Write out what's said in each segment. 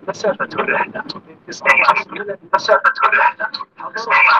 مسافة الرحلة من 19 مسافة الرحلة من 19.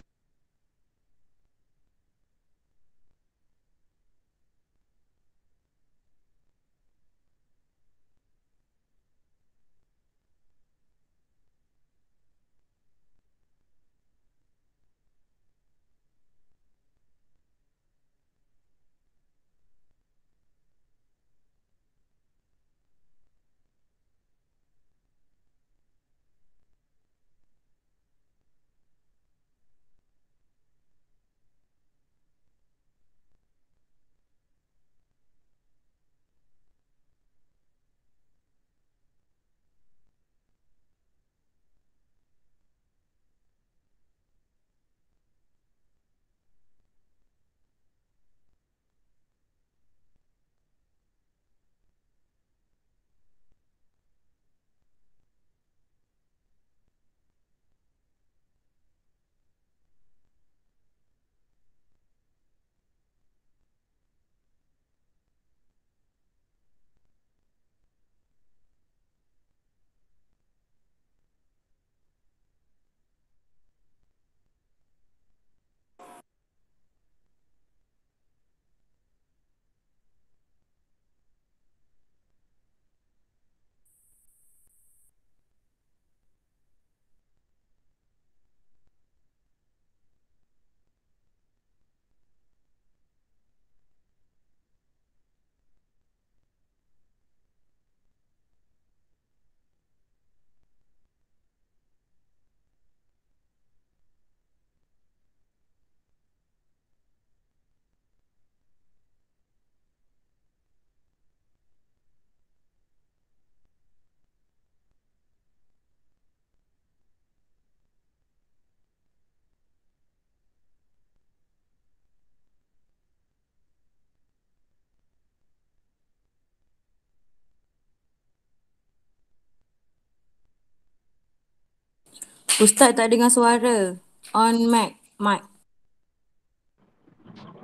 Ustaz tak dengar suara. On mic. Mic.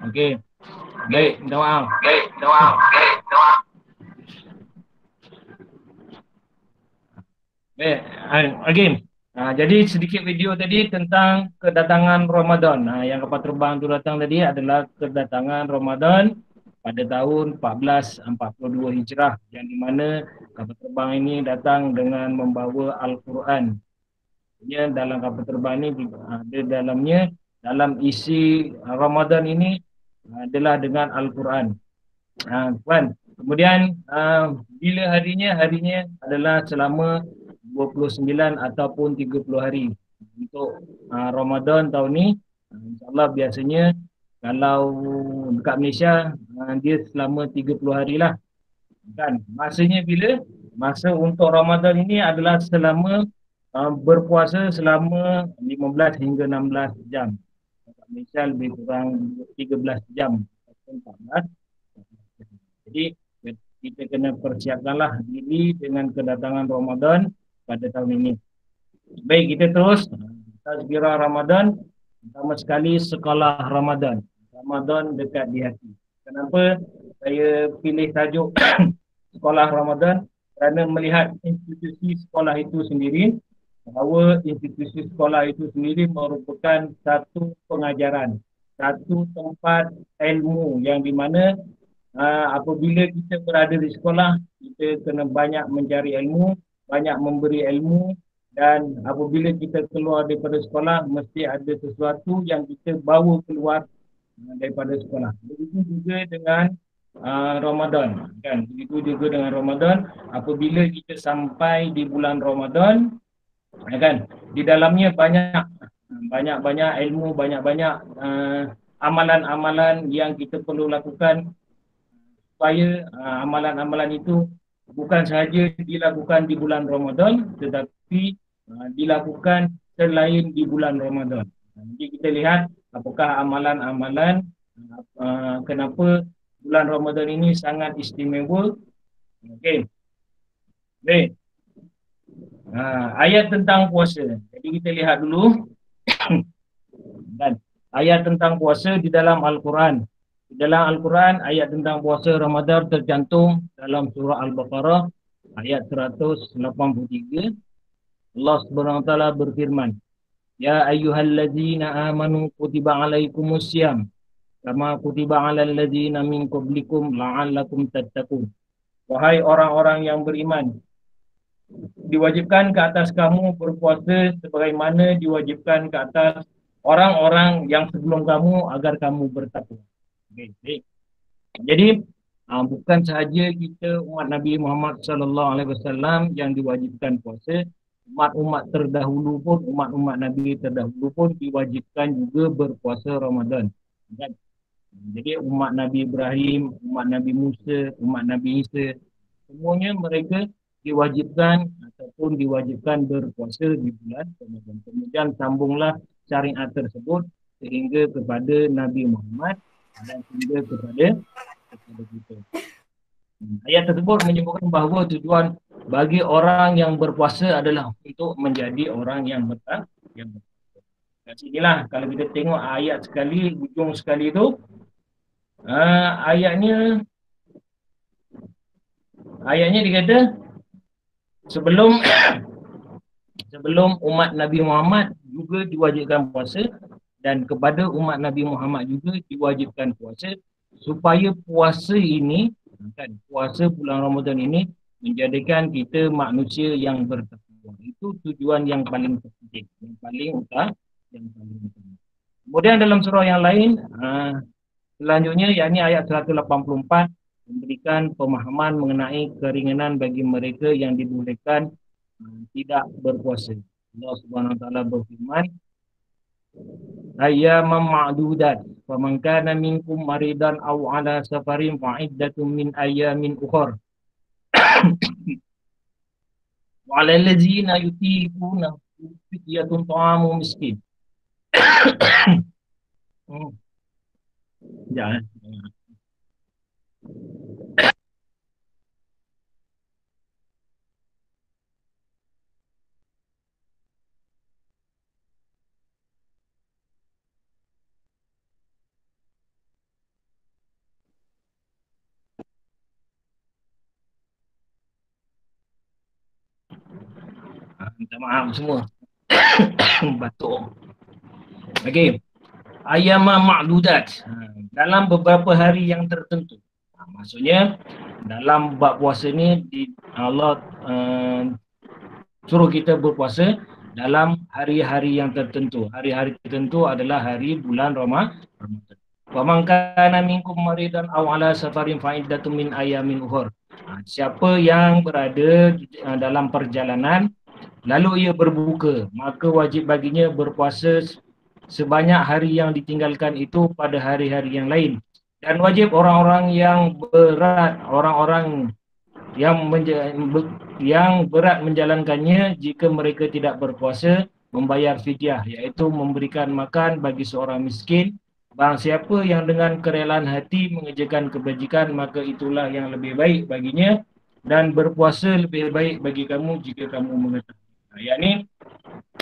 Okey. Baik, minta maaf. Baik, again. Jadi sedikit video tadi tentang kedatangan Ramadan. Yang kapal terbang tu datang tadi adalah kedatangan Ramadan pada tahun 1442 Hijrah, yang di mana kapal terbang ini datang dengan membawa Al-Quran. Dalam kapal terbang ini ada dalamnya, dalam isi Ramadan ini adalah dengan Al-Quran. Kemudian bila harinya adalah selama 29 ataupun 30 hari untuk Ramadan tahun ni. InsyaAllah biasanya kalau dekat Malaysia dia selama 30 hari lah kan. Masanya bila? Masa untuk Ramadan ini adalah selama berpuasa selama 15 hingga 16 jam. Dekat Malaysia lebih kurang 13 jam ataupun 14. Jadi kita kena persiapkanlah diri dengan kedatangan Ramadan pada tahun ini. Baik, kita terus tazkirah Ramadan. Pertama sekali sekolah Ramadan. Ramadan dekat di hati. Kenapa saya pilih tajuk sekolah Ramadan? Kerana melihat institusi sekolah itu sendiri, bahawa institusi sekolah itu sendiri merupakan satu pengajaran, satu tempat ilmu yang di mana apabila kita berada di sekolah, kita kena banyak mencari ilmu, banyak memberi ilmu, dan apabila kita keluar daripada sekolah, mesti ada sesuatu yang kita bawa keluar daripada sekolah. Begitu juga dengan Ramadan, kan? Begitu juga dengan Ramadan. Apabila kita sampai di bulan Ramadan, kan, di dalamnya banyak ilmu, banyak amalan-amalan yang kita perlu lakukan, supaya amalan-amalan itu bukan sahaja dilakukan di bulan Ramadan, tetapi dilakukan selain di bulan Ramadan. Jadi kita lihat apakah amalan-amalan kenapa bulan Ramadan ini sangat istimewa. Okey. Baik. Ayat tentang puasa. Jadi kita lihat dulu. Dan ayat tentang puasa di dalam Al-Quran. Di dalam Al-Quran, ayat tentang puasa Ramadan tercantum dalam surah Al-Baqarah ayat 183, Allah Subhanahu wa taala berfirman, ya ayyuhallazina amanu kutiba alaikumusiyam kama kutiba alal ladzina min qablikum la'allakum tattaqun. Wahai orang-orang yang beriman, diwajibkan ke atas kamu berpuasa sebagaimana diwajibkan ke atas orang-orang yang sebelum kamu agar kamu bertakwa. Okay, baik. Jadi bukan sahaja kita umat Nabi Muhammad sallallahu alaihi wasallam yang diwajibkan puasa, umat-umat terdahulu pun, umat-umat Nabi terdahulu pun diwajibkan juga berpuasa Ramadan. Kan? Jadi umat Nabi Ibrahim, umat Nabi Musa, umat Nabi Isa, semuanya mereka diwajibkan ataupun diwajibkan berpuasa di bulan Ramadan. Kemudian sambunglah syariat tersebut sehingga kepada Nabi Muhammad dan sehingga kepada kita. Ayat tersebut menyebutkan bahawa tujuan bagi orang yang berpuasa adalah untuk menjadi orang yang bertakwa. Kat sinilah kalau kita tengok ayat sekali, ujung sekali tu, ayatnya dikata sebelum umat Nabi Muhammad juga diwajibkan puasa, dan kepada umat Nabi Muhammad juga diwajibkan puasa, supaya puasa ini, kan, puasa bulan Ramadan ini menjadikan kita manusia yang bertakwa. Itu tujuan yang paling penting, yang paling utama. Kemudian dalam surah yang lain, selanjutnya yakni ayat 184 memberikan pemahaman mengenai keringanan bagi mereka yang dibolehkan tidak berpuasa. Allah Subhanahu wa taala berfirman, ayyaman ma'dudat faman kana minkum maridan aw ala safarin fa iddatun min ayyamin ukhra wa 'alal ladzina yutiquna fidyatun ta'amu miskin. Jangan. Minta maaf semua. Batuk. Okey. Ayyama ma'dudat. Dalam beberapa hari yang tertentu. Maksudnya dalam bab puasa ni Allah suruh kita berpuasa dalam hari-hari yang tertentu. Hari-hari tertentu adalah hari bulan Ramadan. Wa man kana minkum maridan aw ala safarin fa iddatun min ayyamin ukhra. Siapa yang berada dalam perjalanan lalu ia berbuka, maka wajib baginya berpuasa sebanyak hari yang ditinggalkan itu pada hari-hari yang lain. Dan wajib orang-orang yang berat, orang-orang yang berat menjalankannya jika mereka tidak berpuasa, membayar fidyah, iaitu memberikan makan bagi seorang miskin. Barang siapa yang dengan kerelaan hati mengerjakan kebajikan, maka itulah yang lebih baik baginya, dan berpuasa lebih baik bagi kamu jika kamu mengetahui. Ayat ni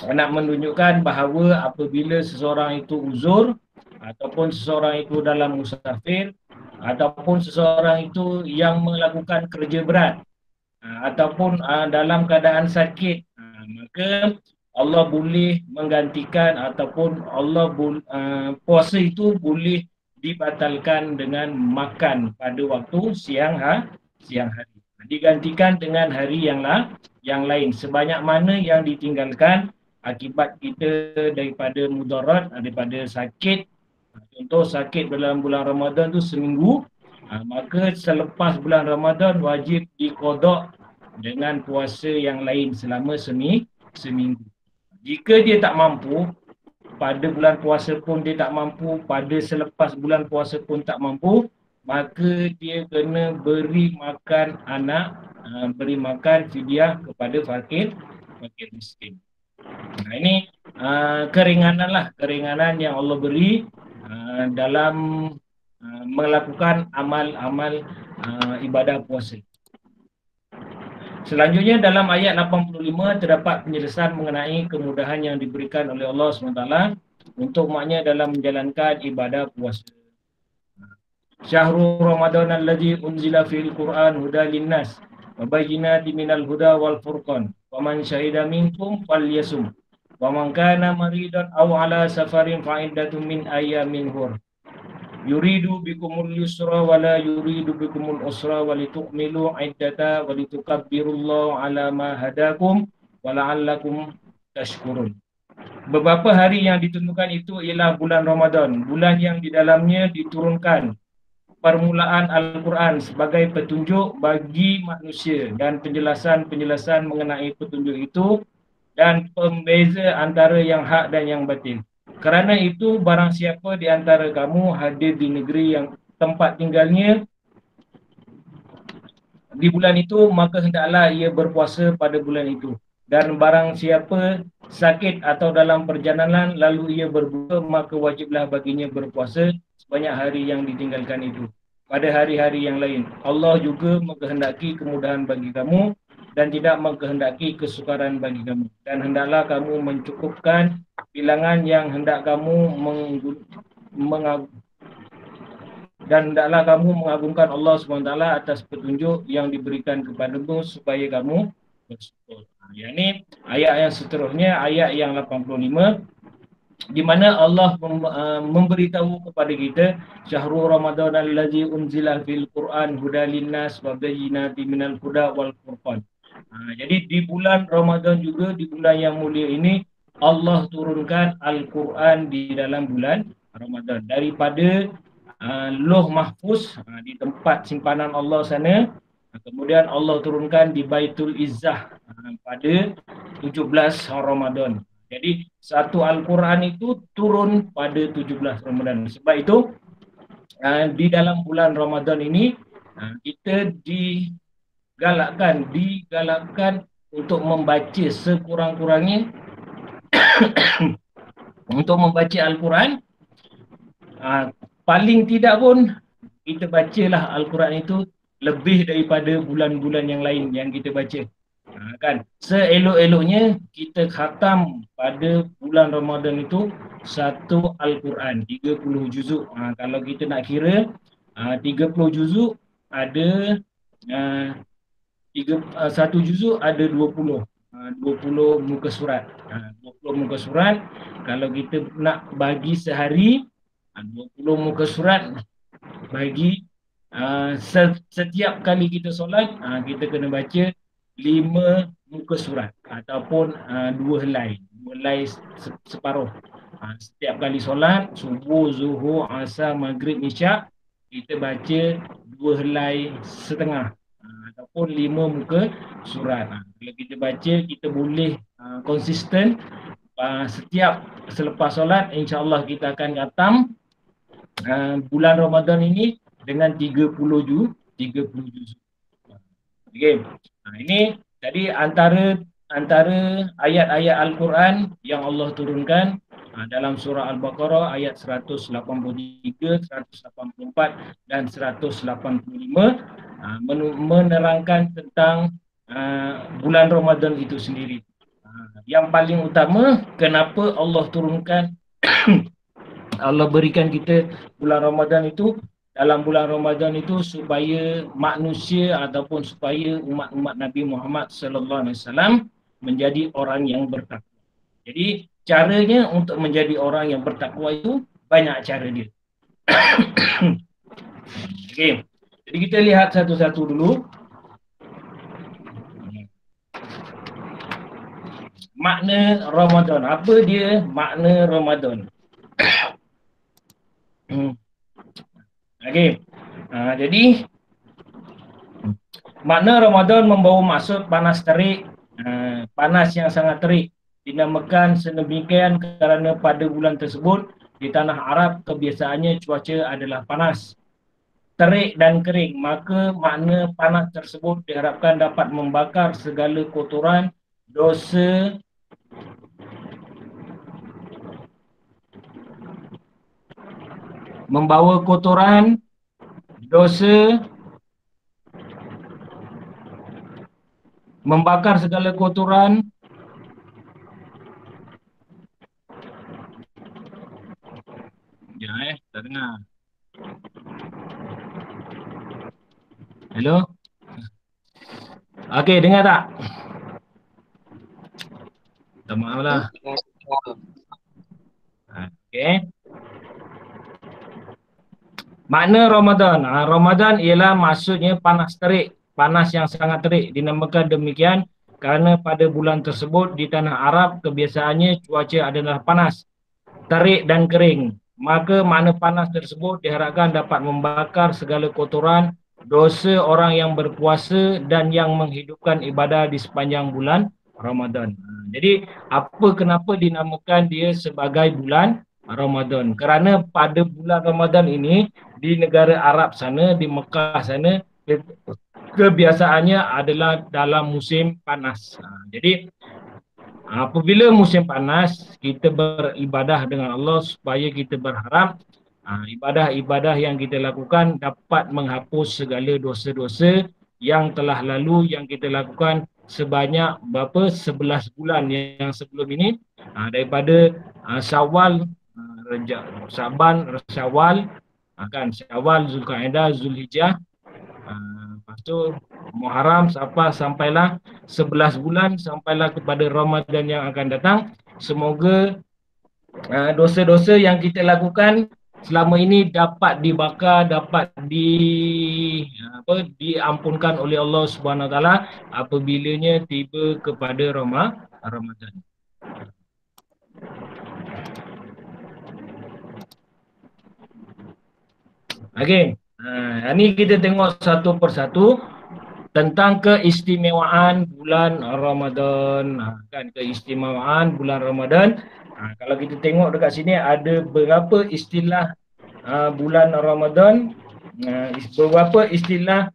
nak menunjukkan bahawa apabila seseorang itu uzur ataupun seseorang itu dalam musafir ataupun seseorang itu yang melakukan kerja berat ataupun dalam keadaan sakit, maka Allah boleh menggantikan ataupun puasa itu boleh dibatalkan dengan makan pada waktu siang hari. Digantikan dengan hari yang lain sebanyak mana yang ditinggalkan akibat kita daripada mudarat, daripada sakit. Contoh sakit dalam bulan Ramadan tu seminggu, maka selepas bulan Ramadan wajib diqada dengan puasa yang lain selama seminggu. Jika dia tak mampu, pada bulan puasa pun dia tak mampu, pada selepas bulan puasa pun tak mampu, maka dia kena beri makan anak, beri makan fidyah kepada fakir miskin. Ini keringanan yang Allah beri dalam melakukan amal-amal ibadah puasa. Selanjutnya dalam ayat 85 terdapat penjelasan mengenai kemudahan yang diberikan oleh Allah SWT untuk umatnya dalam menjalankan ibadah puasa. Syahrul Ramadan alladzi unzila fil Quran hudan linnas wa bayyinatin minal huda wal furqan. Wa man syahida minkum falyasum. Wa man kana maridan aw ala safarin fa iddatun min ayyamin hur. Yuridu bikumul yusra wa la yuridu bikumul usra wa litukmilu iddata wa litukabbirullaha ala ma hadakum wa la'allakum tashkurun. Beberapa hari yang ditentukan itu ialah bulan Ramadan, bulan yang di dalamnya diturunkan permulaan Al-Quran sebagai petunjuk bagi manusia dan penjelasan-penjelasan mengenai petunjuk itu dan pembeza antara yang hak dan yang batil. Kerana itu, barang siapa di antara kamu hadir di negeri yang tempat tinggalnya di bulan itu, maka hendaklah ia berpuasa pada bulan itu. Dan barang siapa sakit atau dalam perjalanan lalu ia berbuka, maka wajiblah baginya berpuasa sebanyak hari yang ditinggalkan itu pada hari-hari yang lain. Allah juga mengkehendaki kemudahan bagi kamu dan tidak mengkehendaki kesukaran bagi kamu. Dan hendaklah kamu mencukupkan bilangan yang hendak kamu dan hendaklah kamu mengagungkan Allah SWT atas petunjuk yang diberikan kepadamu supaya kamu bersyukur. Yang ini ayat yang seterusnya, ayat yang 85, di mana Allah memberitahu kepada kita syahrul Ramadan allazi unzila fil Quran hudal linnas wa bayyinatin minal huda wal furqan. Jadi di bulan Ramadan juga, di bulan yang mulia ini, Allah turunkan Al-Quran di dalam bulan Ramadan daripada Lauh Mahfuz di tempat simpanan Allah sana. Kemudian Allah turunkan di Baitul Izzah pada 17 Ramadan. Jadi satu Al-Quran itu turun pada 17 Ramadan. Sebab itu di dalam bulan Ramadan ini kita digalakkan untuk membaca sekurang-kurangnya untuk membaca Al-Quran. Paling tidak pun kita bacalah Al-Quran itu lebih daripada bulan-bulan yang lain yang kita baca. Kan seelok-eloknya kita khatam pada bulan Ramadan itu satu Al-Quran 30 juzuk. Kalau kita nak kira 30 juzuk ada satu juzuk ada 20 muka surat. 20 muka surat kalau kita nak bagi sehari 20 muka surat bagi setiap kali kita solat kita kena baca 5 muka surat ataupun 2 helai separuh. Setiap kali solat subuh, zuhur, asar, maghrib, isyak kita baca 2 helai setengah ataupun 5 muka surat. Kalau kita baca kita boleh konsisten setiap selepas solat, insya-Allah kita akan khatam bulan Ramadan ini dengan 30 juz. Okey. Ini tadi antara ayat-ayat Al-Quran yang Allah turunkan dalam surah Al-Baqarah ayat 183, 184 dan 185 menerangkan tentang bulan Ramadan itu sendiri. Yang paling utama, kenapa Allah turunkan Allah berikan kita bulan Ramadan itu, dalam bulan Ramadan itu supaya manusia ataupun supaya umat-umat Nabi Muhammad sallallahu alaihi wasallam menjadi orang yang bertakwa. Jadi caranya untuk menjadi orang yang bertakwa itu banyak cara dia. Okey. Jadi kita lihat satu-satu dulu. Makna Ramadan. Apa dia makna Ramadan? Okey. Jadi makna Ramadan membawa maksud panas terik, panas yang sangat terik. Dinamakan sedemikian kerana pada bulan tersebut di tanah Arab kebiasaannya cuaca adalah panas, terik dan kering. Maka makna panas tersebut diharapkan dapat membakar segala kotoran, dosa, membawa kotoran, dosa, membakar segala kotoran, tak dengar. Hello? Okey, dengar tak? Minta maaf lah. Okey. Makna Ramadan. Ramadan ialah maksudnya panas terik. Panas yang sangat terik. Dinamakan demikian kerana pada bulan tersebut di tanah Arab kebiasaannya cuaca adalah panas, terik dan kering. Maka makna panas tersebut diharapkan dapat membakar segala kotoran, dosa orang yang berpuasa dan yang menghidupkan ibadah di sepanjang bulan Ramadan. Jadi kenapa dinamakan dia sebagai bulan Ramadan? Kerana pada bulan Ramadan ini di negara Arab sana, di Mekah sana, kebiasaannya adalah dalam musim panas. Jadi apabila musim panas, kita beribadah dengan Allah supaya kita berharap ibadah-ibadah yang kita lakukan dapat menghapus segala dosa-dosa yang telah lalu yang kita lakukan sebanyak 11 bulan yang sebelum ini, daripada Syawal, Syaban, Syawal, Syawal, Zulkaidah, Zulhijjah, lepas tu Muharram sampailah 11 bulan sampailah kepada Ramadan yang akan datang. Semoga dosa-dosa yang kita lakukan selama ini dapat dibakar, dapat diampunkan oleh Allah Subhanahu Wa Taala apabila tiba kepada Ramadan. Okey. Ini kita tengok satu persatu tentang keistimewaan bulan Ramadan. Keistimewaan bulan Ramadan. Kalau kita tengok dekat sini ada beberapa istilah bulan Ramadan. Beberapa istilah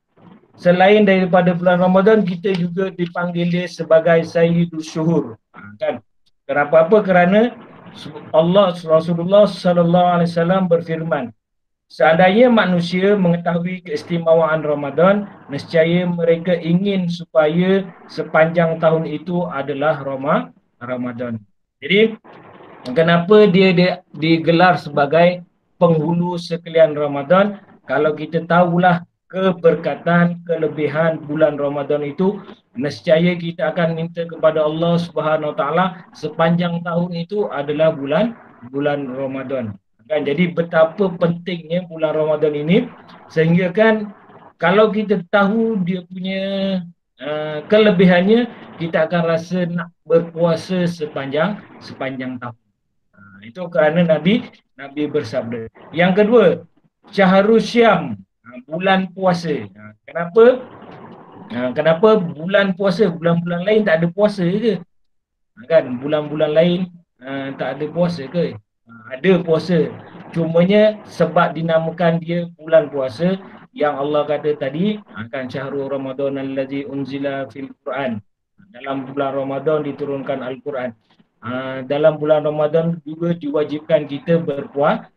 selain daripada bulan Ramadan, kita juga dipanggil dia sebagai Sayyidus Syuhur. Kenapa? Kerana Rasulullah sallallahu alaihi wasallam berfirman, seandainya manusia mengetahui keistimewaan Ramadan, nescaya mereka ingin supaya sepanjang tahun itu adalah Ramadan. Jadi, kenapa dia digelar sebagai penghulu sekalian Ramadan? Kalau kita tahulah keberkatan, kelebihan bulan Ramadan itu, nescaya kita akan minta kepada Allah Subhanahu Wa Taala sepanjang tahun itu adalah bulan Ramadan. Jadi betapa pentingnya bulan Ramadan ini, sehingga kan kalau kita tahu dia punya kelebihannya, kita akan rasa nak berpuasa sepanjang tahun. Itu kerana Nabi bersabda. Yang kedua, Syahrul Syam, bulan puasa. Kenapa bulan puasa? Bulan-bulan lain tak ada puasa ke? Bulan-bulan lain tak ada puasa ke? Ada puasa, cumanya sebab dinamakan dia bulan puasa, yang Allah kata tadi syahrul Ramadan allazi unzila fil Quran, dalam bulan Ramadan diturunkan Al-Quran. Dalam bulan Ramadan juga diwajibkan kita berpuasa.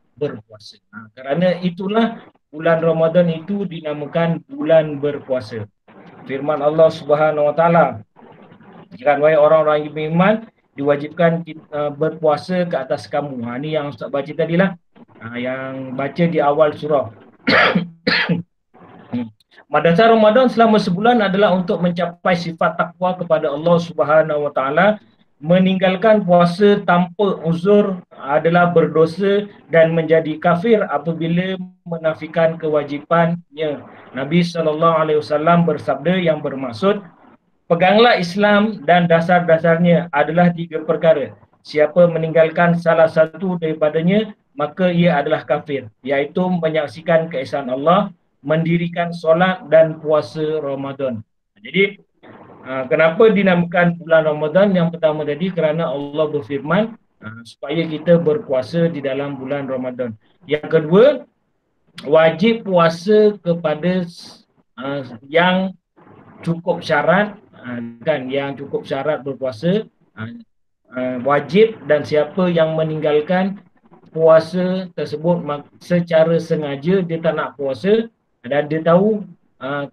Kerana itulah bulan Ramadan itu dinamakan bulan berpuasa. Firman Allah Subhanahu Wa Taala, wahai orang-orang yang beriman, diwajibkan berpuasa ke atas kamu. Ini yang Ustaz baca tadilah, yang baca di awal surah. Dasar Ramadan selama sebulan adalah untuk mencapai sifat takwa kepada Allah Subhanahu Wa Taala. Meninggalkan puasa tanpa uzur adalah berdosa dan menjadi kafir apabila menafikan kewajipannya. Nabi SAW bersabda yang bermaksud, peganglah Islam dan dasar-dasarnya adalah 3 perkara. Siapa meninggalkan salah satu daripadanya, maka ia adalah kafir, iaitu menyaksikan keesaan Allah, mendirikan solat dan puasa Ramadan. Jadi, kenapa dinamakan bulan Ramadan? Yang pertama tadi kerana Allah berfirman supaya kita berpuasa di dalam bulan Ramadan. Yang kedua, wajib puasa kepada yang cukup syarat, yang cukup syarat berpuasa wajib, dan siapa yang meninggalkan puasa tersebut secara sengaja, dia tak nak puasa dan dia tahu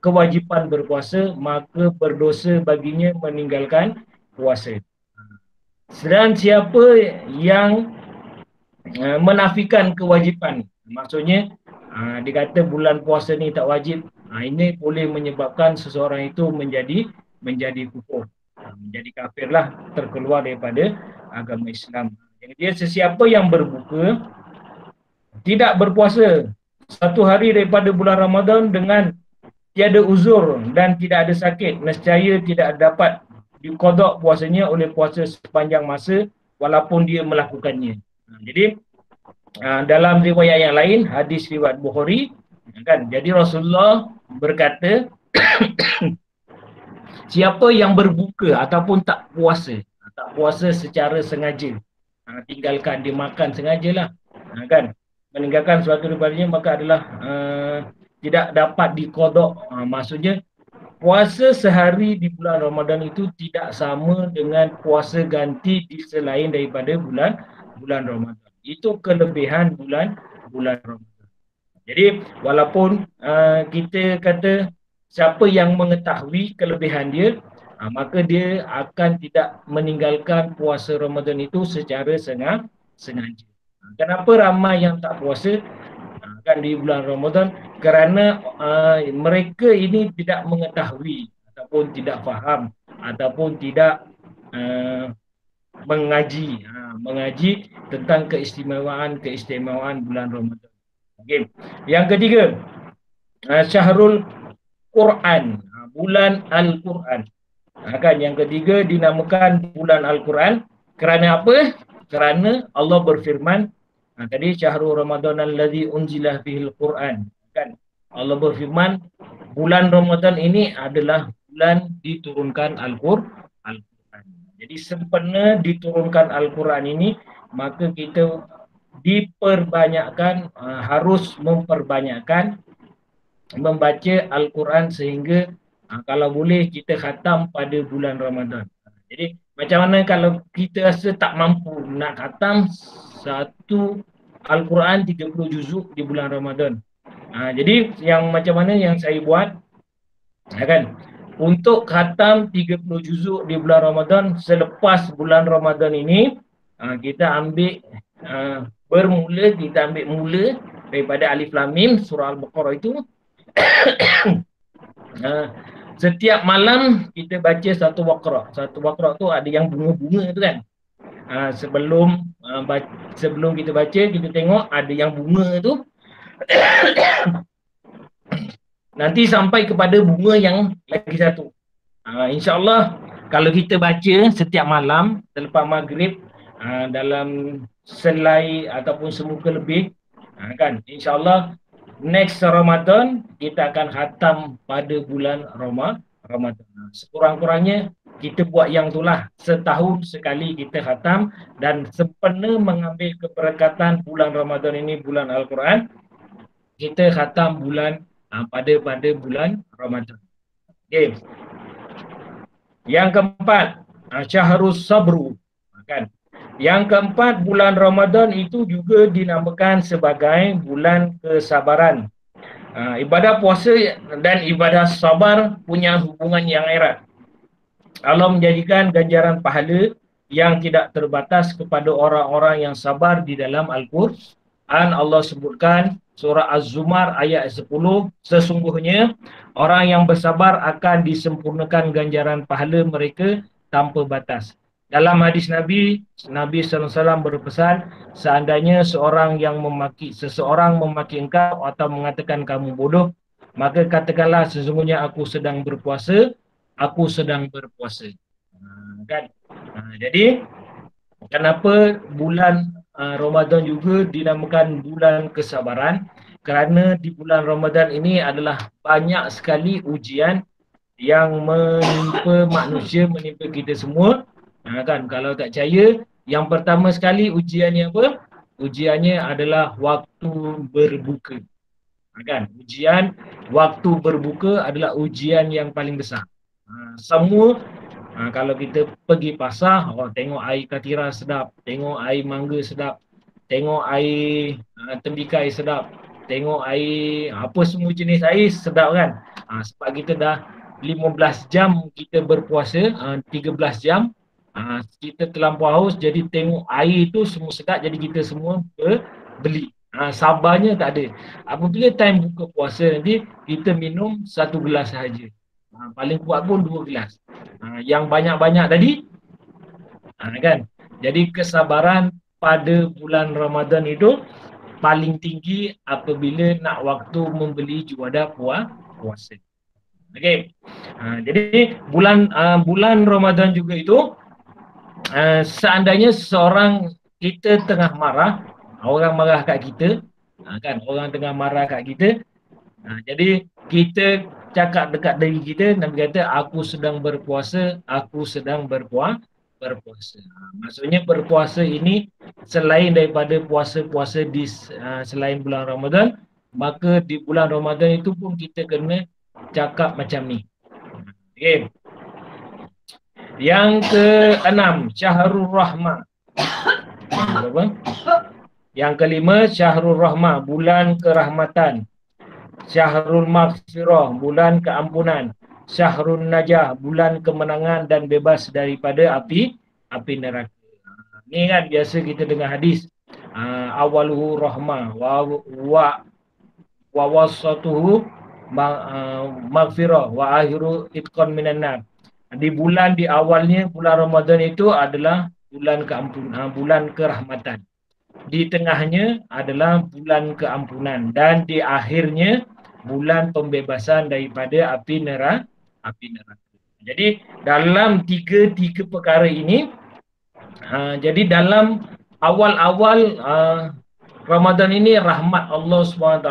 kewajipan berpuasa, maka berdosa baginya meninggalkan puasa. Sedang siapa yang menafikan kewajipan, maksudnya dikata bulan puasa ni tak wajib, ini boleh menyebabkan seseorang itu menjadi menjadi kufur, menjadi kafir lah, terkeluar daripada agama Islam. Jadi dia sesiapa yang berbuka tidak berpuasa satu hari daripada bulan Ramadan dengan tiada uzur dan tidak ada sakit, nescaya tidak dapat diqada puasanya oleh puasa sepanjang masa walaupun dia melakukannya. Jadi dalam riwayat yang lain, hadis riwayat Bukhari, kan, jadi Rasulullah berkata siapa yang berbuka ataupun tak puasa secara sengaja, tinggalkan dia makan sengajalah, kan, meninggalkan suatu daripadanya, maka adalah tidak dapat diqada. Maksudnya puasa sehari di bulan Ramadan itu tidak sama dengan puasa ganti di selain daripada bulan Ramadan. Itu kelebihan bulan Ramadan. Jadi walaupun kita kata siapa yang mengetahui kelebihan dia, maka dia akan tidak meninggalkan puasa Ramadan itu secara sengaja. Kenapa ramai yang tak puasa kan di bulan Ramadan? Kerana mereka ini tidak mengetahui ataupun tidak faham ataupun tidak mengaji tentang keistimewaan bulan Ramadan. Okay. Yang ketiga, Syahrul Quran, bulan Al-Quran. Kan, yang ketiga dinamakan bulan Al-Quran kerana apa? Kerana Allah berfirman tadi, Syahrul Ramadan allazi unzila fihil Quran. Kan, Allah berfirman bulan Ramadan ini adalah bulan diturunkan Al-Quran. Jadi sempena diturunkan Al-Quran ini, maka kita diperbanyakkan, harus memperbanyakkan membaca Al-Quran sehingga kalau boleh kita khatam pada bulan Ramadan. Jadi macam mana kalau kita rasa tak mampu nak khatam satu Al-Quran 30 juzuk di bulan Ramadan. Jadi yang macam mana yang saya buat, kan, untuk khatam 30 juzuk di bulan Ramadan, selepas bulan Ramadan ini kita ambil kita ambil mula daripada Alif Lam Mim surah Al-Baqarah itu. Setiap malam kita baca satu Baqarah. Satu Baqarah tu ada yang bunga-bunga tu kan. Sebelum kita baca, kita tengok ada yang bunga tu. Nanti sampai kepada bunga yang lagi satu. InsyaAllah kalau kita baca setiap malam selepas maghrib dalam selai ataupun semuka lebih, kan, InsyaAllah next Ramadan kita akan khatam pada bulan Ramadan. Sekurang-kurangnya kita buat yang itulah, setahun sekali kita khatam, dan sempena mengambil keberkatan bulan Ramadan ini, bulan Al-Quran, kita khatam bulan pada bulan Ramadan. Okay. Yang keempat, Syahrus Sabru, kan. Yang keempat, bulan Ramadan itu juga dinamakan sebagai bulan kesabaran. Ibadah puasa dan ibadah sabar punya hubungan yang erat. Allah menjadikan ganjaran pahala yang tidak terbatas kepada orang-orang yang sabar di dalam Al-Quran. Allah sebutkan surah Az-Zumar ayat 10, sesungguhnya orang yang bersabar akan disempurnakan ganjaran pahala mereka tanpa batas. Dalam hadis Nabi SAW berpesan, seandainya seseorang memaki engkau atau mengatakan kamu bodoh, maka katakanlah sesungguhnya aku sedang berpuasa. Kan? Jadi kenapa bulan Ramadan juga dinamakan bulan kesabaran? Kerana di bulan Ramadan ini adalah banyak sekali ujian yang menimpa manusia, menimpa kita semua. Kan, kalau tak percaya, yang pertama sekali ujiannya apa? Ujiannya adalah waktu berbuka. Kan, ujian waktu berbuka adalah ujian yang paling besar. Semua kalau kita pergi pasar, tengok air katira sedap, tengok air mangga sedap, tengok air tembikai sedap, tengok air apa semua jenis air sedap kan. Sebab kita dah 15 jam kita berpuasa, 13 jam kita terlampau haus, jadi tengok air tu semua sedap, jadi kita semua beli. Sabarnya tak ada. Apabila time buka puasa nanti, kita minum satu gelas sahaja. Paling kuat pun 2 gelas. Yang banyak-banyak tadi, kan. Jadi kesabaran pada bulan Ramadan itu paling tinggi apabila nak waktu membeli juadah puasa. Okey. Jadi bulan Ramadan juga itu, seandainya seorang kita tengah marah, orang marah kat kita, kan, orang tengah marah kat kita, jadi kita cakap dekat diri kita, Nabi kata, aku sedang berpuasa, aku sedang berpuasa. Maksudnya berpuasa ini selain daripada puasa-puasa di selain bulan Ramadan, maka di bulan Ramadan itu pun kita kena cakap macam ni. Okay. Yang ke-6, Syahrul Rahmah. Yang ke-5, Syahrul Rahmah, bulan kerahmatan. Syahrul Maghfirah, bulan keampunan. Syahrul Najah, bulan kemenangan dan bebas daripada api neraka. Ni kan biasa kita dengar hadis. Awaluhu rahmah wa wasatuhu maghfirah wa akhiru itqan minan nar. Di awalnya bulan Ramadan itu adalah bulan keampunan, bulan kerahmatan. Di tengahnya adalah bulan keampunan dan di akhirnya bulan pembebasan daripada api neraka. Jadi dalam tiga perkara ini, jadi dalam awal-awal Ramadan ini rahmat Allah SWT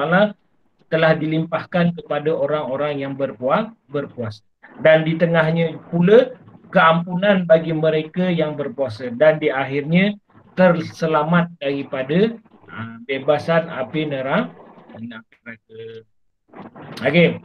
telah dilimpahkan kepada orang-orang yang berpuasa. Dan di tengahnya pula keampunan bagi mereka yang berpuasa. Dan di akhirnya terselamat daripada bebasan api neraka. Okey.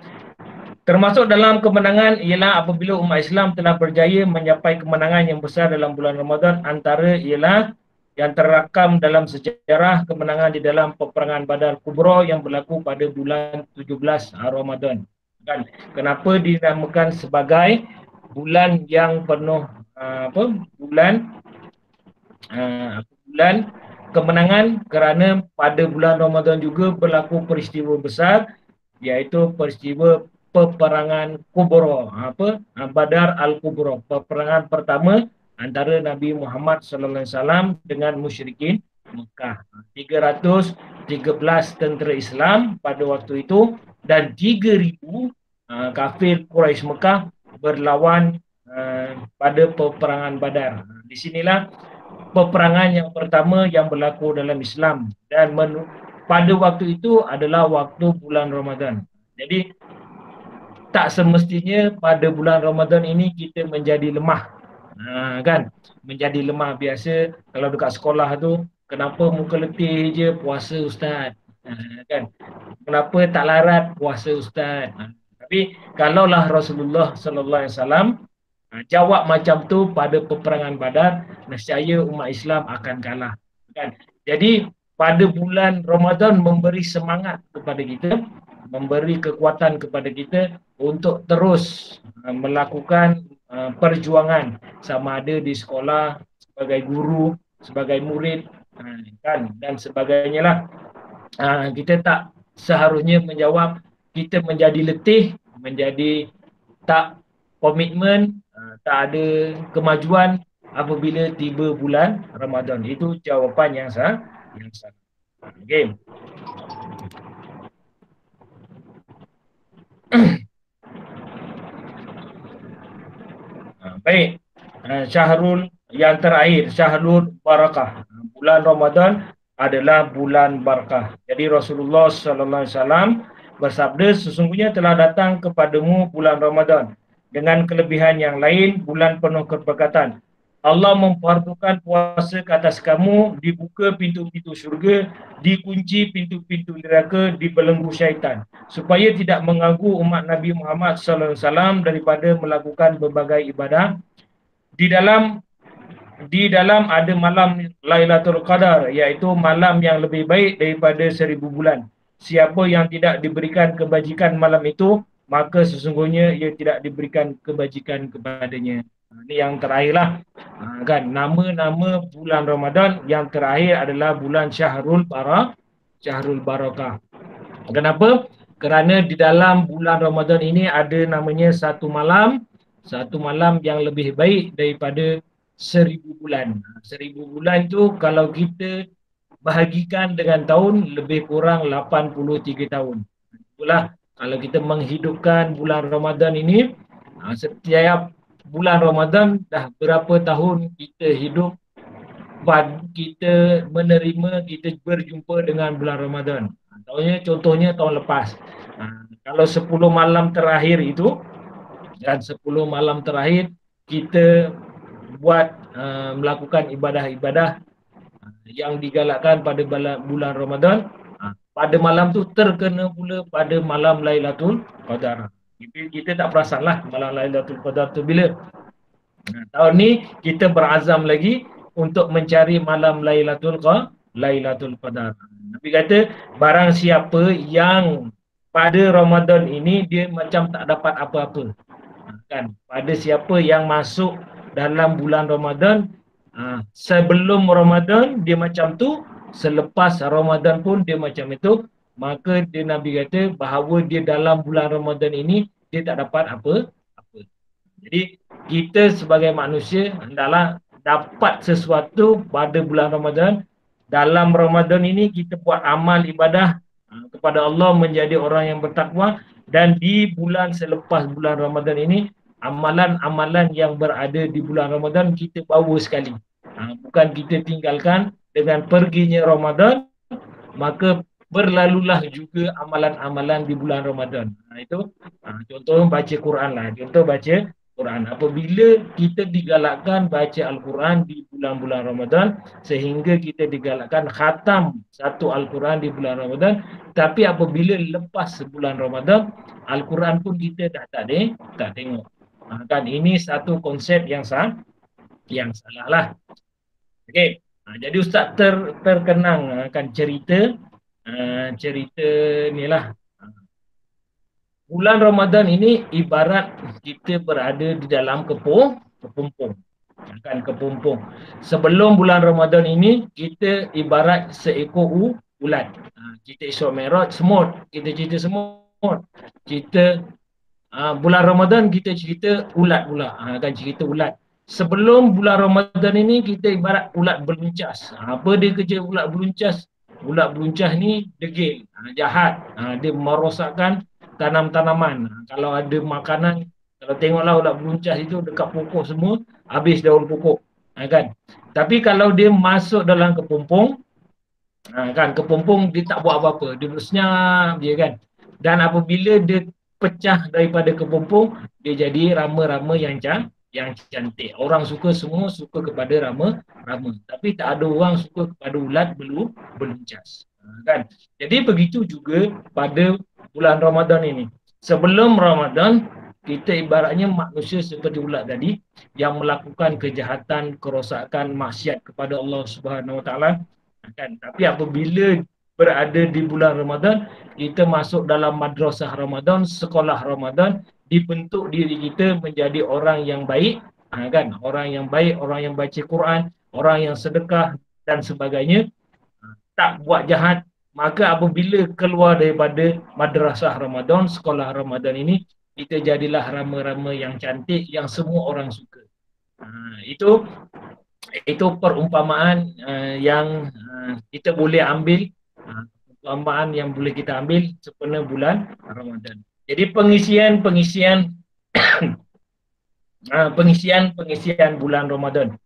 Termasuk dalam kemenangan ialah apabila umat Islam telah berjaya mencapai kemenangan yang besar dalam bulan Ramadan, antara ialah yang terakam dalam sejarah kemenangan di dalam peperangan Badar Kubra yang berlaku pada bulan 17 Ramadan. Kan? Kenapa dinamakan sebagai bulan yang penuh bulan kemenangan? Kerana pada bulan Ramadan juga berlaku peristiwa besar, iaitu peristiwa peperangan Kubra, Badar Al-Kubra, peperangan pertama antara Nabi Muhammad sallallahu alaihi wasallam dengan musyrikin Mekah. 313 tentera Islam pada waktu itu dan 3,000 kafir Quraisy Mekah berlawan pada peperangan Badar. Di sinilah peperangan yang pertama yang berlaku dalam Islam dan pada waktu itu adalah waktu bulan Ramadan. Jadi tak semestinya pada bulan Ramadan ini kita menjadi lemah. Kan? Menjadi lemah. Biasa kalau dekat sekolah tu, kenapa muka letih je puasa ustaz? Kan? Kenapa tak larat puasa ustaz? Tapi kalaulah Rasulullah sallallahu alaihi wasallam jawab macam tu pada peperangan Badar, nescaya umat Islam akan kalah. Kan? Jadi pada bulan Ramadan memberi semangat kepada kita, memberi kekuatan kepada kita untuk terus melakukan perjuangan, sama ada di sekolah, sebagai guru, sebagai murid, kan, dan sebagainya lah. Kita tak seharusnya menjawab kita menjadi letih, menjadi tak komitmen, tak ada kemajuan apabila tiba bulan Ramadan. Itu jawapan yang salah. Okay. Baik, Syahrul yang terakhir, Syahrul Barakah. Bulan Ramadan adalah bulan barakah. Jadi Rasulullah sallallahu alaihi wasallam bersabda, sesungguhnya telah datang kepadamu bulan Ramadan dengan kelebihan yang lain, bulan penuh keberkatan. Allah memfardukan puasa ke atas kamu, dibuka pintu-pintu syurga, dikunci pintu-pintu neraka, dibelenggu syaitan, supaya tidak mengganggu umat Nabi Muhammad sallallahu alaihi wasallam daripada melakukan berbagai ibadah. Di dalam ada malam Lailatul Qadar, iaitu malam yang lebih baik daripada 1000 bulan. Siapa yang tidak diberikan kebajikan malam itu, maka sesungguhnya ia tidak diberikan kebajikan kepadanya. Ini yang terakhirlah. Kan, nama-nama bulan Ramadan yang terakhir adalah bulan Syahrul Barakah. Kenapa? kerana di dalam bulan Ramadan ini ada namanya satu malam yang lebih baik daripada 1000 bulan. 1000 bulan tu kalau kita bahagikan dengan tahun lebih kurang 83 tahun. Itulah kalau kita menghidupkan bulan Ramadan ini, setiap bulan Ramadan dah berapa tahun kita hidup, kita menerima, kita berjumpa dengan bulan Ramadan. Contohnya tahun lepas. Kalau 10 malam terakhir itu, dan 10 malam terakhir kita buat melakukan ibadah-ibadah yang digalakkan pada bulan Ramadan, pada malam tu terkena pula pada malam Lailatul Qadar. Kita tak perasan lah malam Lailatul Qadar tu bila. Tahun ni kita berazam lagi untuk mencari malam Lailatul Qadar. Nabi kata barang siapa yang pada Ramadan ini dia macam tak dapat apa-apa. Kan? Pada siapa yang masuk dalam bulan Ramadan, sebelum Ramadan dia macam tu, selepas Ramadan pun dia macam itu, maka dia Nabi kata bahawa dia dalam bulan Ramadan ini dia tak dapat apa-apa. Jadi kita sebagai manusia hendaklah dapat sesuatu pada bulan Ramadan. Dalam Ramadan ini kita buat amal ibadah kepada Allah, menjadi orang yang bertakwa, dan di bulan selepas bulan Ramadan ini amalan-amalan yang berada di bulan Ramadan kita bawa sekali. Bukan kita tinggalkan dengan perginya Ramadan, maka berlalulah juga amalan-amalan di bulan Ramadan. Itu contoh baca Quran lah. Contoh baca Quran. Apabila kita digalakkan baca Al-Quran di bulan-bulan Ramadan, sehingga kita digalakkan khatam satu Al-Quran di bulan Ramadan, tapi apabila lepas sebulan Ramadan, Al-Quran pun kita dah tak tengok. Kan ini satu konsep yang salah lah. Okey. Jadi Ustaz terkenang akan cerita ni lah. Bulan Ramadan ini ibarat kita berada di dalam kepompong. Kan kepompong. Sebelum bulan Ramadan ini kita ibarat seekor ulat. Kita Isra Mi'raj semut. Kita cerita semut. Kita bulan Ramadan kita cerita ulat pula. Kan cerita ulat. Sebelum bulan Ramadan ini kita ibarat ulat beluncas. Apa dia kerja ulat beluncas? Ulat beluncas ni degil, jahat. Dia merosakkan tanam-tanaman. Kalau ada makanan, kalau tengoklah ulat beluncas itu dekat pokok semua, habis daun pokok. Kan? Tapi kalau dia masuk dalam kepompong, kan kepompong dia tak buat apa-apa, dia bersenyap dia kan. Dan apabila dia pecah daripada kepompong, dia jadi rama-rama yang cantik. Orang semua suka kepada rama-rama. Tapi tak ada orang suka kepada ulat beluncas. Kan? Jadi begitu juga pada bulan Ramadan ini. Sebelum Ramadan, kita ibaratnya manusia seperti ulat tadi yang melakukan kejahatan, kerosakan, maksiat kepada Allah Subhanahu Wa Taala. Kan? Tapi apabila berada di bulan Ramadan, kita masuk dalam madrasah Ramadan, sekolah Ramadan, dibentuk diri kita menjadi orang yang baik, kan? Orang yang baik, orang yang baca Quran, orang yang sedekah dan sebagainya, tak buat jahat. Maka apabila keluar daripada madrasah Ramadan, sekolah Ramadan ini, kita jadilah rama-rama yang cantik yang semua orang suka. Itu perumpamaan yang kita boleh ambil, perumpamaan yang boleh kita ambil sempena bulan Ramadan. Jadi pengisian bulan Ramadan.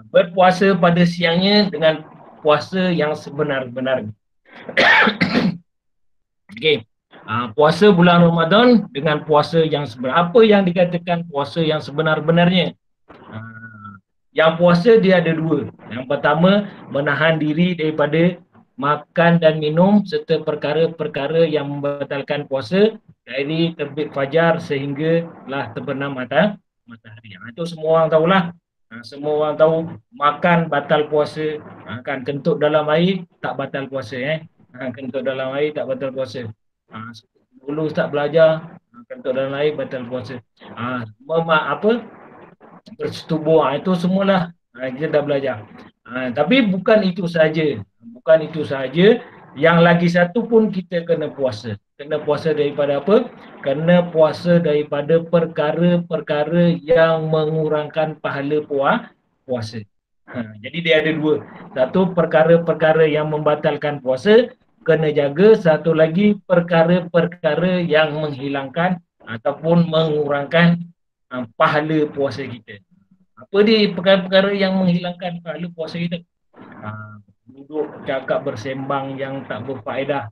Berpuasa pada siangnya dengan puasa yang sebenar-benarnya. Okey. Puasa bulan Ramadan dengan puasa yang sebenar. Apa yang dikatakan puasa yang sebenar-benarnya? Yang puasa dia ada dua. Yang pertama, menahan diri daripada makan dan minum serta perkara-perkara yang membatalkan puasa dari terbit fajar sehinggalah terbenam matahari. Itu semua orang tahulah. Semua orang tahu makan batal puasa, kan kentut dalam air tak batal puasa kentut dalam air tak batal puasa. Dulu Ustaz belajar kentut dalam air batal puasa. Bersetubuh, itu semualah kita dah belajar. Tapi bukan itu saja. Yang lagi satu pun kita kena puasa. Kena puasa daripada apa? Kena puasa daripada perkara-perkara yang mengurangkan pahala puasa. Jadi dia ada dua. Satu, perkara-perkara yang membatalkan puasa kena jaga. Satu lagi, perkara-perkara yang menghilangkan ataupun mengurangkan pahala puasa kita. Apa dia perkara-perkara yang menghilangkan pahala puasa kita? Duduk cakap bersembang yang tak berfaedah.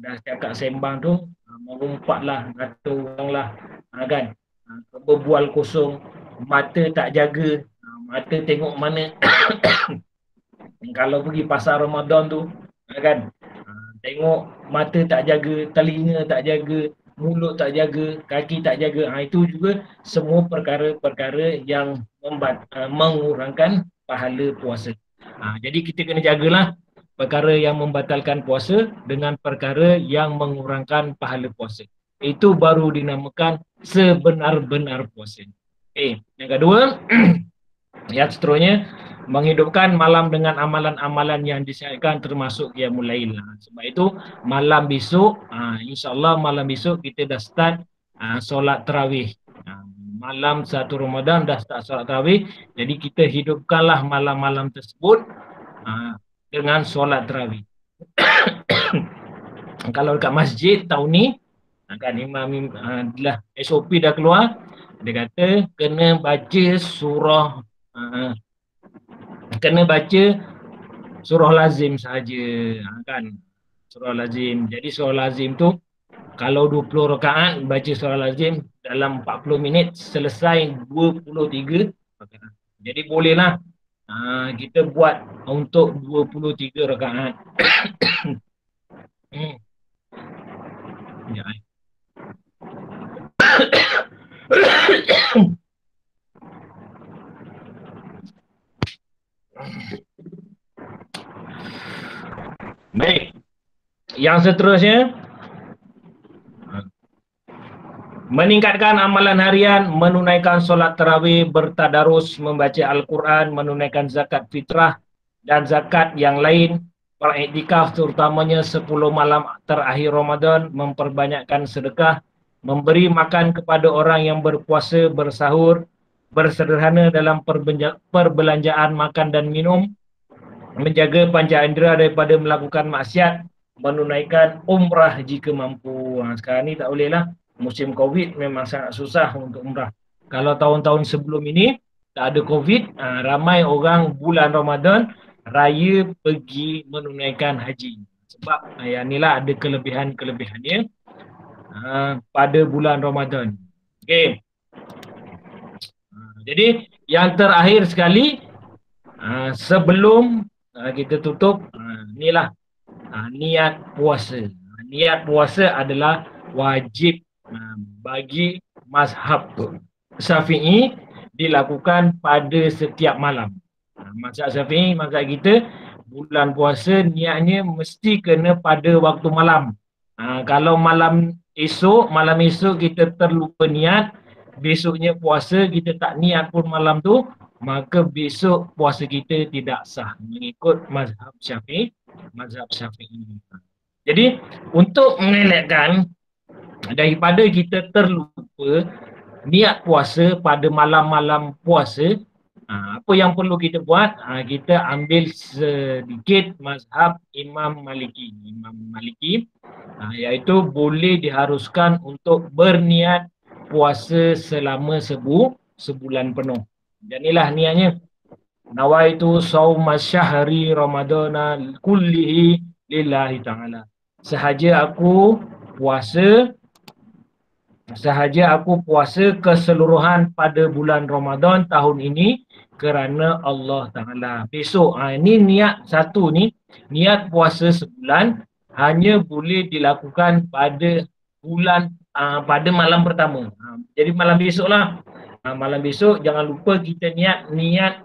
Dah cakap sembang tu, mengumpatlah, kata orang lah, kan? Berbual kosong, mata tak jaga, mata tengok mana. Kalau pergi pasar Ramadan tu, kan? Tengok mata tak jaga, telinga tak jaga, mulut tak jaga, kaki tak jaga. Itu juga semua perkara-perkara yang mengurangkan pahala puasa. Jadi kita kena jagalah perkara yang membatalkan puasa dengan perkara yang mengurangkan pahala puasa. Itu baru dinamakan sebenar-benar puasa. Yang kedua, yang seterusnya, menghidupkan malam dengan amalan-amalan yang disyaratkan termasuk qiyamul lail. Sebab itu malam besok, insya-Allah malam besok kita dah start solat tarawih. Malam 1 Ramadan dah start solat tarawih. Jadi kita hidupkanlah malam-malam tersebut dengan solat tarawih. Kalau dekat masjid tahun ni, kan imam adalah SOP dah keluar, dia kata kena baca surah surah lazim saja, kan, surah lazim. Jadi surah lazim tu kalau 20 rakaat baca surah lazim dalam 40 minit selesai 23 rakaat. Jadi bolehlah kita buat untuk 23 rakaat. Ya. Baik. Yang seterusnya, meningkatkan amalan harian, menunaikan solat tarawih, bertadarus, membaca Al-Quran, menunaikan zakat fitrah dan zakat yang lain, beriktikaf terutamanya 10 malam terakhir Ramadan, memperbanyakkan sedekah, memberi makan kepada orang yang berpuasa, bersahur, bersederhana dalam perbelanjaan makan dan minum, menjaga panca indera daripada melakukan maksiat, menunaikan umrah jika mampu. Sekarang ni tak boleh lah. Musim Covid memang sangat susah untuk umrah. Kalau tahun-tahun sebelum ini tak ada Covid, ramai orang bulan Ramadan raya pergi menunaikan haji. Sebab yang inilah ada kelebihan-kelebihannya pada bulan Ramadan. Okey. Jadi yang terakhir sekali, sebelum kita tutup, inilah niat puasa. Niat puasa adalah wajib bagi mazhab Syafi'i, dilakukan pada setiap malam. Mazhab Syafi'i, mazhab kita, bulan puasa niatnya mesti kena pada waktu malam. Kalau malam esok kita terlupa niat, besoknya puasa kita tak niat pun malam tu, maka besok puasa kita tidak sah mengikut mazhab Syafi'i. Jadi untuk mengelakkan daripada kita terlupa niat puasa pada malam-malam puasa, apa yang perlu kita buat? Kita ambil sedikit mazhab Imam Maliki, iaitu boleh diharuskan untuk berniat puasa selama sebulan penuh. Dan inilah niatnya, nawaitu sauma syahri ramadana kullihi lillahi ta'ala. Sahaja aku puasa keseluruhan pada bulan Ramadan tahun ini kerana Allah Ta'ala. Besok, ini niat satu ni, niat puasa sebulan hanya boleh dilakukan pada pada malam pertama. Jadi malam besok lah. Malam besok jangan lupa kita niat 1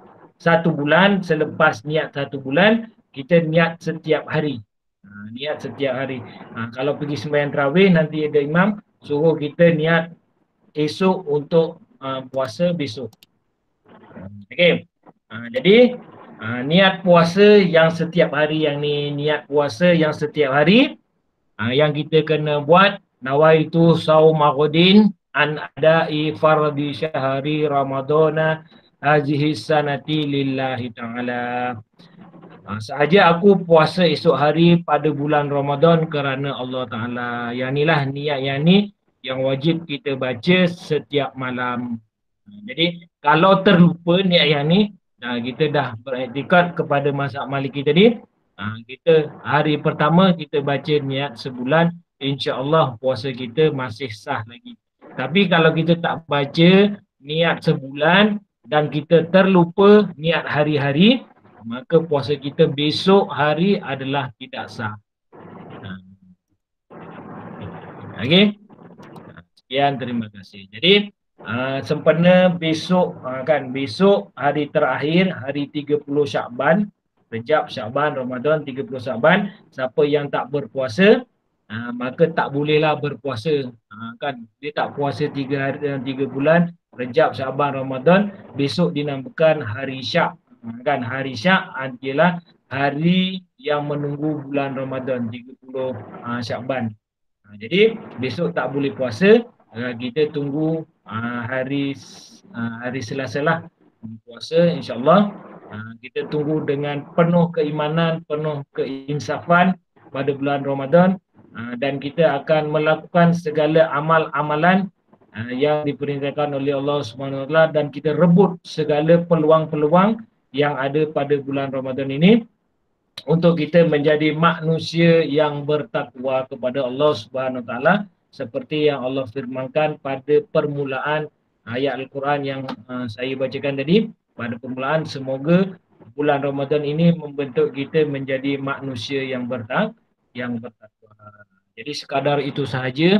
bulan, selepas niat 1 bulan, kita niat setiap hari. Kalau pergi sembahyang tarawih, nanti ada imam suruh kita niat esok untuk puasa besok. Okey. Jadi niat puasa yang setiap hari, yang ni niat puasa yang setiap hari Yang kita kena buat, nawaitu saumaghudin an adai fardhi syahri ramadana hazihi sanati lillahi ta'ala. Sahaja aku puasa esok hari pada bulan Ramadan kerana Allah Ta'ala. Yang inilah niat yang ni yang wajib kita baca setiap malam. Jadi kalau terlupa niat yang ni, kita dah beriktikad kepada mazhab Maliki tadi. Kita hari pertama kita baca niat sebulan, insya-Allah puasa kita masih sah lagi. Tapi kalau kita tak baca niat sebulan dan kita terlupa niat hari-hari, maka puasa kita besok hari adalah tidak sah. Okey. Sekian, terima kasih. Jadi sempena besok besok hari terakhir, hari 30 Syakban, Rejab, Syakban, Ramadan, 30 Syakban, siapa yang tak berpuasa maka tak bolehlah berpuasa. Dia tak puasa 3 hari dalam 3 bulan, Rejab, Syakban, Ramadan, besok dinamakan hari Syak. Hari Syak adalah hari yang menunggu bulan Ramadan, 30 Syakban. Jadi besok tak boleh puasa, kita tunggu hari Selasa lah puasa, insya-Allah. Kita tunggu dengan penuh keimanan, penuh keinsafan pada bulan Ramadan, dan kita akan melakukan segala amal-amalan yang diperintahkan oleh Allah Subhanahu Wa Taala, dan kita rebut segala peluang-peluang yang ada pada bulan Ramadan ini untuk kita menjadi manusia yang bertakwa kepada Allah Subhanahu Wa Taala, seperti yang Allah firmankan pada permulaan ayat Al-Quran yang saya bacakan tadi. Pada permulaan, semoga bulan Ramadan ini membentuk kita menjadi manusia yang bertakwa. Jadi sekadar itu sahaja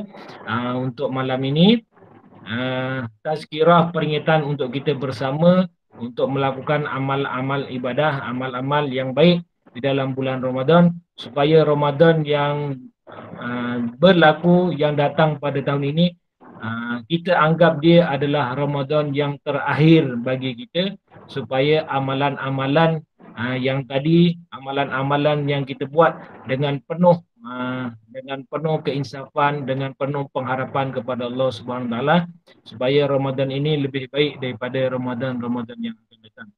untuk malam ini. Tazkirah, peringatan untuk kita bersama untuk melakukan amal-amal ibadah, amal-amal yang baik di dalam bulan Ramadan, supaya Ramadan yang berlaku yang datang pada tahun ini, kita anggap dia adalah Ramadan yang terakhir bagi kita, supaya amalan-amalan yang tadi, amalan-amalan yang kita buat dengan penuh keinsafan, dengan penuh pengharapan kepada Allah Subhanahu Wa Taala, supaya Ramadan ini lebih baik daripada Ramadan-Ramadan yang akan datang.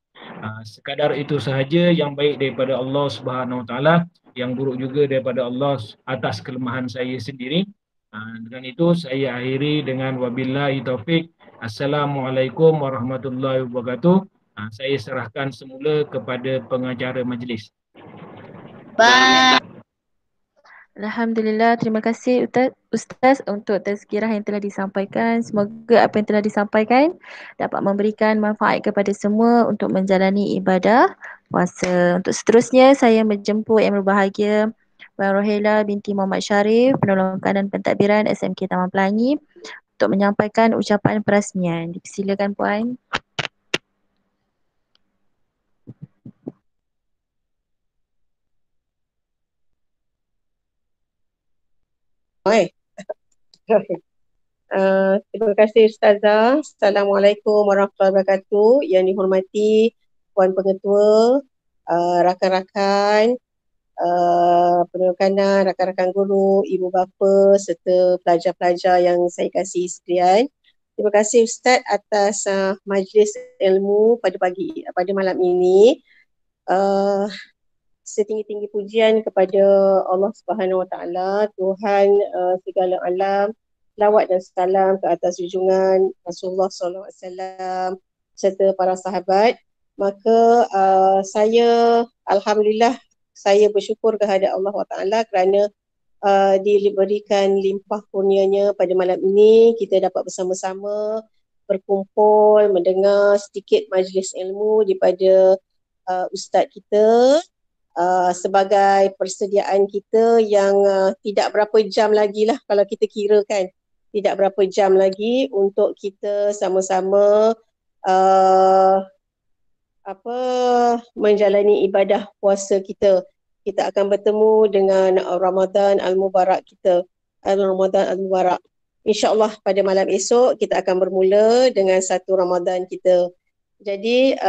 Sekadar itu sahaja yang baik daripada Allah Subhanahu Wa Taala, yang buruk juga daripada Allah atas kelemahan saya sendiri. Dengan itu saya akhiri dengan wabillahi taufik. Assalamualaikum warahmatullahi wabarakatuh. Saya serahkan semula kepada pengacara majlis. Bye. Alhamdulillah, terima kasih Ustaz untuk tazkirah yang telah disampaikan. Semoga apa yang telah disampaikan dapat memberikan manfaat kepada semua untuk menjalani ibadah puasa. Untuk seterusnya, saya menjemput yang berbahagia Puan Rohela binti Muhammad Sharif, penolong kanan pentadbiran SMK Taman Pelangi, untuk menyampaikan ucapan perasmian. Dipersilakan Puan. Terima kasih Ustazah. Assalamualaikum warahmatullahi wabarakatuh. Yang dihormati Puan Pengetua, rakan-rakan, penolong kanan, rakan-rakan guru, ibu bapa serta pelajar-pelajar yang saya kasihi sekalian. Terima kasih Ustaz atas majlis ilmu pada malam ini. Setinggi-tinggi pujian kepada Allah Subhanahu Wa Taala, Tuhan segala alam. Selawat dan salam ke atas junjungan Rasulullah SAW serta para sahabat. Maka saya alhamdulillah, saya bersyukur kehadap Allah Taala kerana diberikan limpah kurnianya pada malam ini kita dapat bersama-sama berkumpul mendengar sedikit majlis ilmu daripada ustaz kita. Sebagai persediaan kita yang tidak berapa jam lagi lah kalau kita kira kan, tidak berapa jam lagi untuk kita sama-sama menjalani ibadah puasa kita. Kita akan bertemu dengan Ramadan Al-Mubarak kita, Ramadan Al-Mubarak. InsyaAllah pada malam esok kita akan bermula dengan satu Ramadan kita. Jadi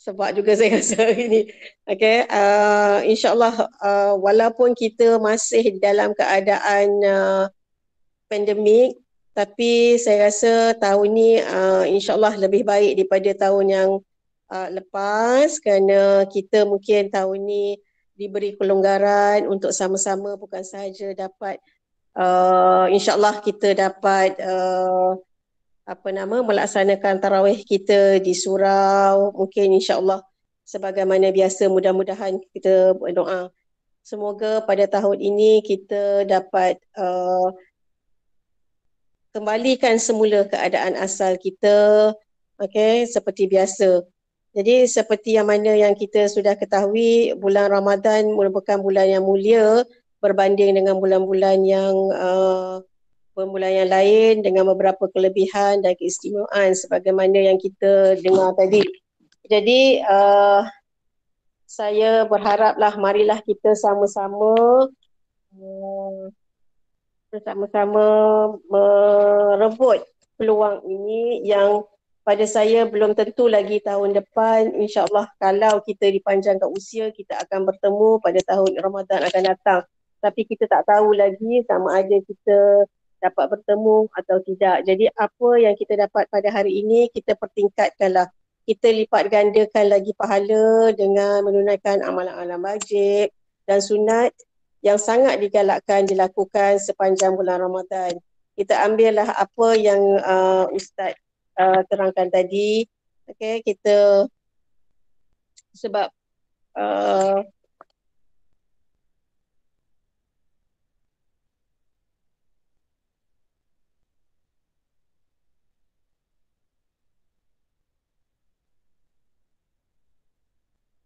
sebab juga saya rasa ini. Okay, insyaAllah walaupun kita masih dalam keadaan pandemik, tapi saya rasa tahun ni insyaAllah lebih baik daripada tahun yang lepas, kerana kita mungkin tahun ni diberi kelonggaran untuk sama-sama bukan sahaja dapat insyaAllah kita dapat melaksanakan tarawih kita di surau, mungkin insyaAllah sebagaimana biasa, mudah-mudahan kita berdoa semoga pada tahun ini kita dapat kembalikan semula keadaan asal kita, seperti biasa. Jadi seperti yang mana yang kita sudah ketahui, bulan Ramadan merupakan bulan yang mulia berbanding dengan bulan-bulan yang lain, dengan beberapa kelebihan dan keistimewaan sebagaimana yang kita dengar tadi. Jadi saya berharaplah marilah kita sama-sama merebut peluang ini yang pada saya belum tentu lagi tahun depan. InsyaAllah kalau kita dipanjangkan usia, kita akan bertemu pada tahun Ramadan akan datang. Tapi kita tak tahu lagi sama ada kita dapat bertemu atau tidak. Jadi apa yang kita dapat pada hari ini, kita pertingkatkanlah. Kita lipat gandakan lagi pahala dengan menunaikan amalan-amalan wajib dan sunat yang sangat digalakkan dilakukan sepanjang bulan Ramadan. Kita ambillah apa yang Ustaz terangkan tadi, kita sebab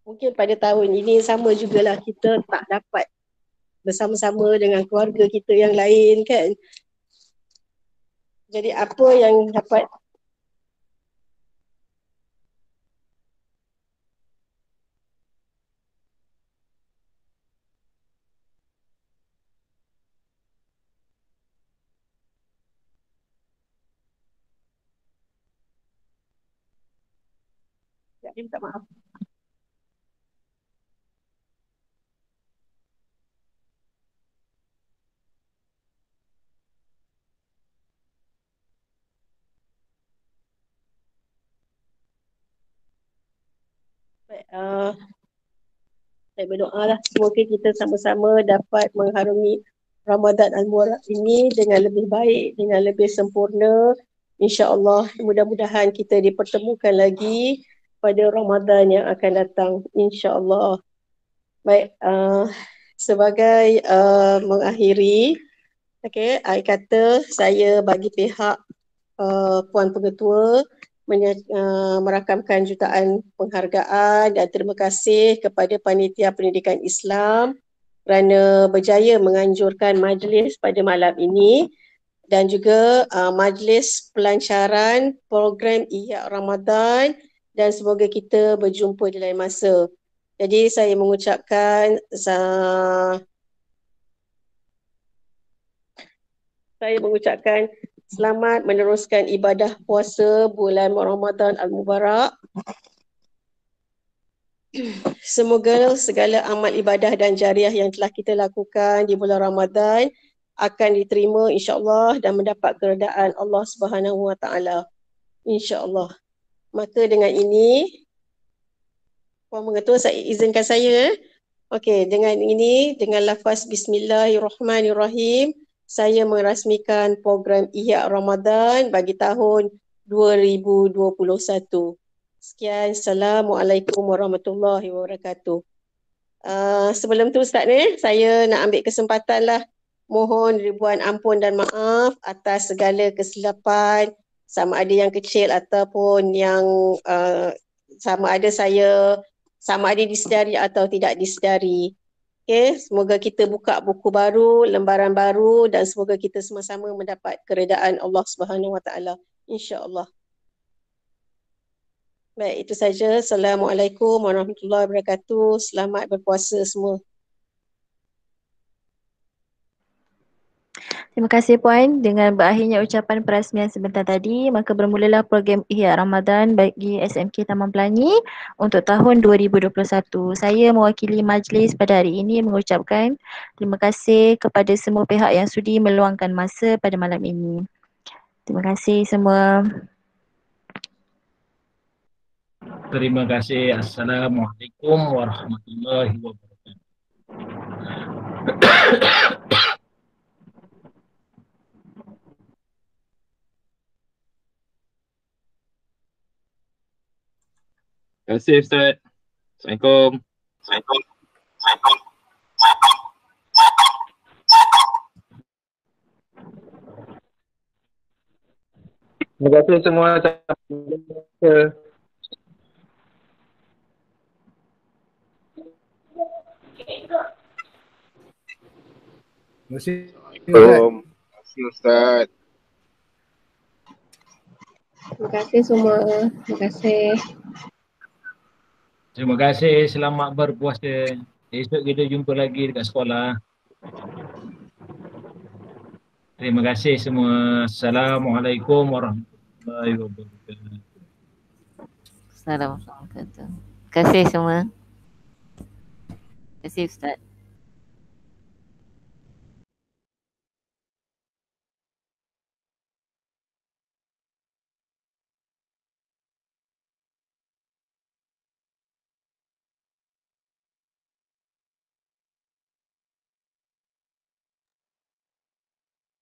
mungkin pada tahun ini sama jugalah kita tak dapat bersama-sama dengan keluarga kita yang lain kan. Jadi apa yang dapat minta maaf. Baik, saya berdoa lah semoga kita sama-sama dapat mengharungi Ramadan Al-Mubarak ini dengan lebih baik, dengan lebih sempurna. InsyaAllah mudah-mudahan kita dipertemukan lagi pada Ramadan yang akan datang, insyaAllah. Baik, sebagai mengakhiri, I kata saya bagi pihak Puan Pengetua merakamkan jutaan penghargaan dan terima kasih kepada Panitia Pendidikan Islam kerana berjaya menganjurkan majlis pada malam ini dan juga majlis pelancaran program Ihya Ramadan, dan semoga kita berjumpa di lain masa. Jadi saya mengucapkan selamat meneruskan ibadah puasa bulan Ramadan Al-Mubarak. Semoga segala amal ibadah dan jariah yang telah kita lakukan di bulan Ramadan akan diterima insya-Allah dan mendapat keredaan Allah Subhanahu Wa Taala. Insya-Allah. Maka dengan ini, Puan Pengetua, saya izinkan saya. Okey, dengan ini, dengan lafaz Bismillahirrahmanirrahim, saya merasmikan program Ihya Ramadan bagi tahun 2021. Sekian, Assalamualaikum warahmatullahi wabarakatuh. Sebelum tu Ustaz saya nak ambil kesempatan lah, mohon ribuan ampun dan maaf atas segala kesilapan, sama ada yang kecil ataupun yang sama ada disedari atau tidak disedari. Semoga kita buka buku baru, lembaran baru, dan semoga kita sama-sama mendapat keredaan Allah Subhanahu Wa Taala, insya-Allah. Baik, itu saja. Assalamualaikum warahmatullahi wabarakatuh. Selamat berpuasa semua. Terima kasih Puan. Dengan berakhirnya ucapan perasmian sebentar tadi, maka bermulalah program Ihya Ramadan bagi SMK Taman Pelangi untuk tahun 2021. Saya mewakili majlis pada hari ini mengucapkan terima kasih kepada semua pihak yang sudi meluangkan masa pada malam ini. Terima kasih semua. Terima kasih. Assalamualaikum warahmatullahi wabarakatuh. Terima kasih Ustaz. Assalamualaikum. Terima kasih semua. Terima kasih Ustaz. Assalamualaikum. Terima kasih Ustaz. Terima kasih semua. Terima kasih. Terima kasih. Selamat berpuasa. Esok kita jumpa lagi dekat sekolah. Terima kasih semua. Assalamualaikum warahmatullahi wabarakatuh. Assalamualaikum warahmatullahi wabarakatuh. Terima kasih semua. Terima kasih Ustaz.